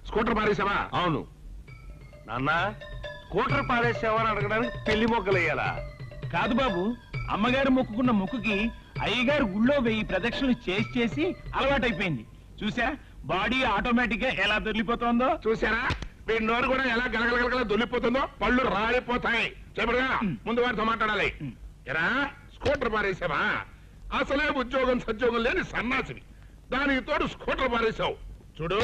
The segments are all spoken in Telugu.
స్కూటర్ పారేసావా? అవును నాన్న, స్కూటర్ పారేసావా అని అడగడానికి పెళ్లి మొక్కలు వేయాలా? కాదు బాబు, అమ్మగారు మొక్కుకున్న మొక్కుకి అయ్యగారు గుళ్ళో 1000 ప్రదక్షిణలు చేసి అలవాటైపోయింది. చూసా బాడీ ఆటోమేటిక్ గా ఎలా దొరికిపోతుందో. చూసారా వీడి నోరు కూడా ఎలా గలగలగలగల దొల్లిపోతుందో, పళ్ళు రాలిపోతాయి. చెప్పడుగా ముందు వారితో మాట్లాడాలి. ఎరా స్కూటర్ పారేసావా? అసలే ఉద్యోగం సద్యోగం లేని సన్నాసివి, దానికి తోడు స్కూటర్ పారేసావు. చూడు,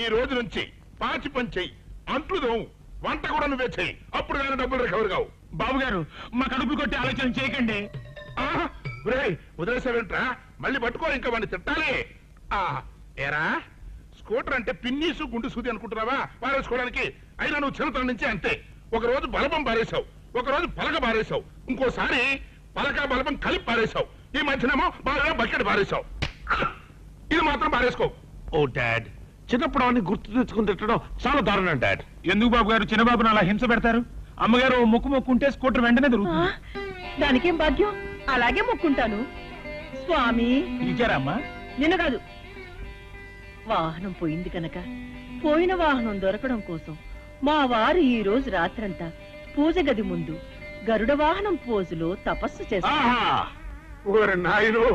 ఈ రోజు నుంచి పాచి పని చెయ్యి, అంట్లు దోవు, వంట కూడా నువ్వే చెయ్యి. అప్పుడు కానీ డబ్బులు రికవర్ కావు. బాబు గారు మా కడుపులు కొట్టి ఆలోచన చేయకండి. వదిలేసావేంట్రా? మళ్ళీ పట్టుకో, ఇంకా వాడిని తిట్టాలి. ఏరా స్కూటర్ అంటే పిన్నీసు గుండు సూది అనుకుంటున్నావా పారేసుకోవడానికి? అయినా నువ్వు చిన్నతనం నుంచి అంతే. ఒక రోజు బలపం పారేసావు, ఒక రోజు పలక పారేసావు, ఇంకోసారి పలక బలపం కలిపి పారేసావు, ఈ మధ్యనేమో బాగా బకెట్ పారేసావు. ఇది మాత్రం పారేసుకో. ఓ డాడ్, చిన్నప్పుడు అవన్నీ గుర్తు తెచ్చుకుని తిట్టడం చాలా దారుణం డాడ్. ఎందుకు బాబు గారు చిన్నబాబుని అలా హింస పెడతారు? అమ్మగారు మొక్కు మొక్కుంటే స్కూటర్ వెంటనే దొరుకుతుంది. దానికేం భాగ్యం, అలాగే మొక్కుంటాను. స్వామి పిలిచారమ్మా? నిన్ను కాదు, వాహనం పోయింది కనుక పోయిన వాహనం దొరకడం కోసం మా వారు ఈ రోజు రాత్రంతా పూజ గది ముందు గరుడ వాహనం పోజులో తపస్సు చేస్తారు. ఓరి నాయను,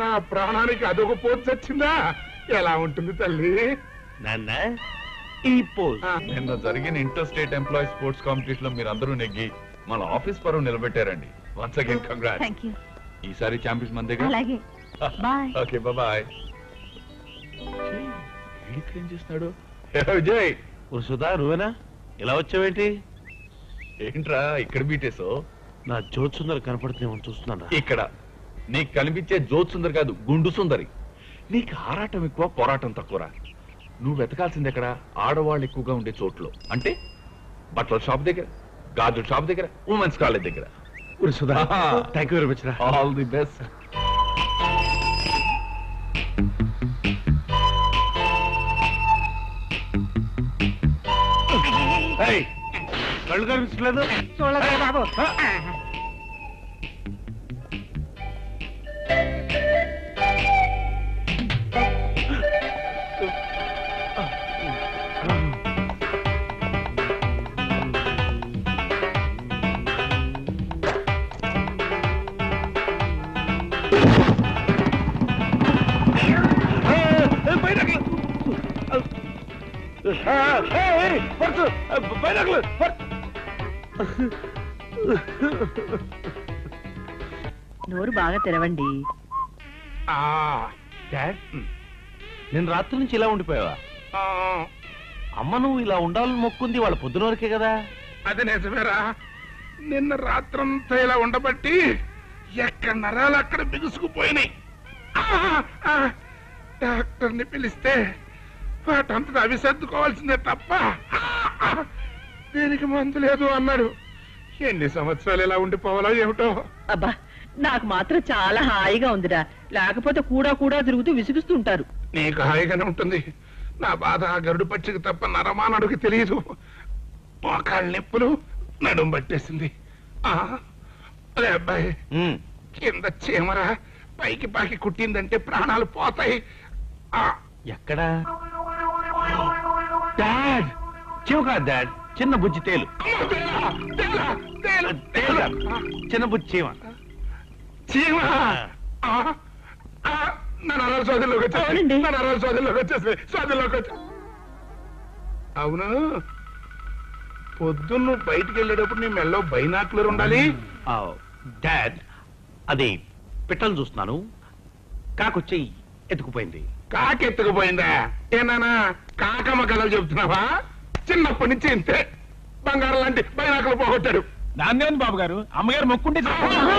నా ప్రాణానికి అదొక పోజు వచ్చిందా? ఎలా ఉంటుంది తల్లి? నాన్న ఈ పోజ్. నిన్న జరిగిన inter state employee sports competition లో మీరు అందరూ నెగ్గి మన ఆఫీస్ పరువు నిలబెట్టారండి. Once again congrats. ఈసారి ఛాంపియన్స్ మన దగ్గర. అలాగే బాయ్. Okay bye. ఏం చేస్తున్నాడు విజయ్? ఓ సుధా, నువ్వేనా? ఇలా వచ్చావేంటి? ఏంట్రా ఇక్కడ బీటేసో? నా జ్యోత్ సుందర్ కనపడుతుందేమో చూస్తున్నాను. ఇక్కడ నీకు కనిపించే జ్యోత్ సుందర్ కాదు, గుండు సుందరి. నీకు ఆరాటం ఎక్కువ, పోరాటం తక్కువరా. నువ్వు వెతకాల్సింది ఎక్కడ? ఆడవాళ్ళు ఎక్కువగా ఉండే చోట్లో. అంటే బట్టల షాప్ దగ్గర, గాజుల షాప్ దగ్గర, ఉమెన్స్ కాలేజ్ దగ్గర. Sudha, thank you very much రా. All the best. కళ్ళు కనిపించలేదు? చూడలే బాబు. నోరు బాగా తెరవండి. నేను రాత్రి నుంచి ఇలా ఉండిపోయావా? అమ్మ నువ్వు ఇలా ఉండాలని మొక్కుంది వాళ్ళ పొద్దున వరకే కదా. అది నిజమేరా, నిన్న రాత్రంతా ఇలా ఉండబట్టి ఎక్కడ నరాలు అక్కడ బిగుసుకుపోయినాయి. డాక్టర్ని పిలిస్తే వాటంతటా అవి సర్దుకోవాల్సిందే తప్ప దీనికి మందు లేదు అన్నాడు. ఎన్ని సంవత్సరాలు ఇలా ఉండిపోవాలో ఏమిటో. అబ్బా, నాకు మాత్రం చాలా హాయిగా ఉందిరా. లేకపోతే కూడా తిరుగుతూ విసిగిస్తుంటారు. నీకు హాయిగానే ఉంటుంది. నా బాధ గరుడు పచ్చికి తప్ప నరమానడుకి తెలియదు. మోకాళ్ళ నొప్పులు, నడుం పట్టేసింది. అదే అబ్బాయి, కింద చీమరా పైకి పాకి కుట్టిందంటే ప్రాణాలు పోతాయి. ఎక్కడా? డాడ్, చెవు కాదు డాడ్, చిన్న బుజ్జి తేలు. చిన్న బుజ్జి చీమ. చీమ నా నరాల సోదరులోకి వచ్చేసి, నా నరాల సోదరులోకి వచ్చేసి, సోదరులోకి వచ్చి. అవును, పొద్దున్న బయటికి వెళ్ళేటప్పుడు నీ మెల్లో బైనాక్యులర్ ఉండాలి. డాడ్, అది పిట్టలు చూస్తున్నాను, కాకొచ్చి ఎత్తుకుపోయింది. కాకెత్తుకుపోయిందా? ఏనానా కాకమ్మ కథలు చెబుతున్నావా? చిన్నప్పటి నుంచి ఇంతే, బంగారం లాంటి బైనాకులు పోగొట్టాడు. నాన్నే ఉంది బాబు గారు, అమ్మగారు మొక్కుంటే